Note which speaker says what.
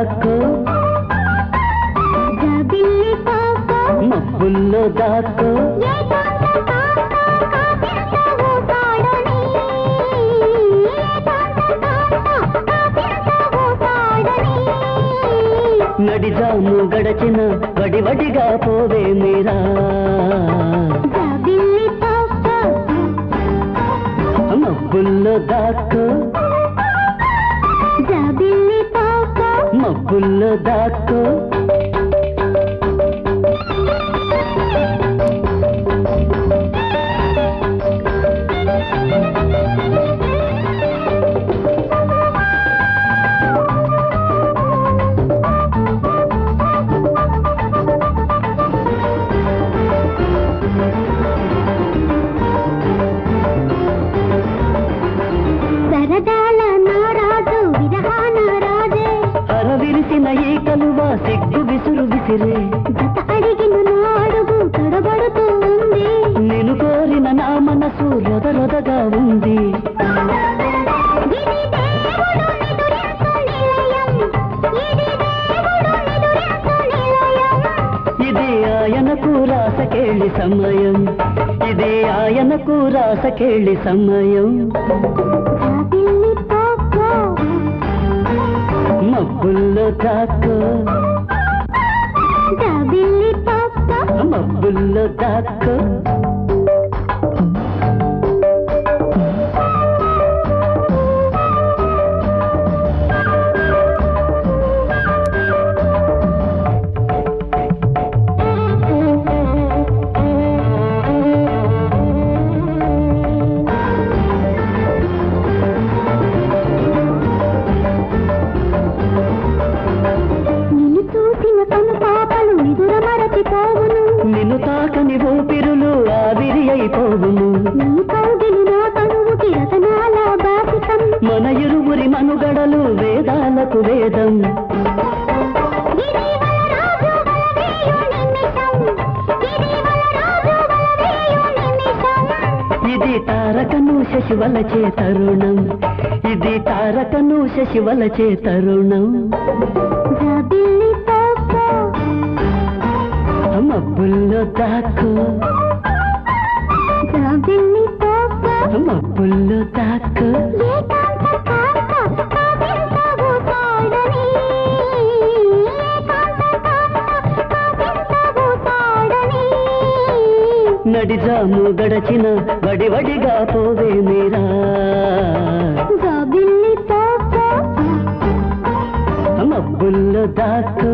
Speaker 1: దాక్కో మబ్బుల్లో దాక్కో నడిజాము గడచిన వడివడిగా పోవే మీరా మబ్బుల్లో దాక్కో మబ్బుల్లో దాక్కో ఈ కలువా సిగ్గు విసురు విసిరే
Speaker 2: అడిగిన నాడుగు తడబడుతూ ఉంది
Speaker 1: నేను కోరిన నా మనసు రొదరొదగా ఉంది ఇది ఆయనకు రాసకేళి సమయం ఇది ఆయనకు రాసకేళి సమయం మబ్బుల్లో దాక్కో మబ్బుల్లో దాక్కో నిన్ను తాకని ఊపిరులు ఆవిరి అయిపోవును మన ఇరువురి మనుగడలు వేదాలకు వేదం ఇది తారకను శశివలచే తరుణం ఇది తారకను శశివలచే తరుణం మబ్బుల్లో దాక్కో మబ్బుల్లో దాక్కో నడిజాము గడచిన వడివడిగా పోవే మీరా మబ్బుల్లో దాక్కో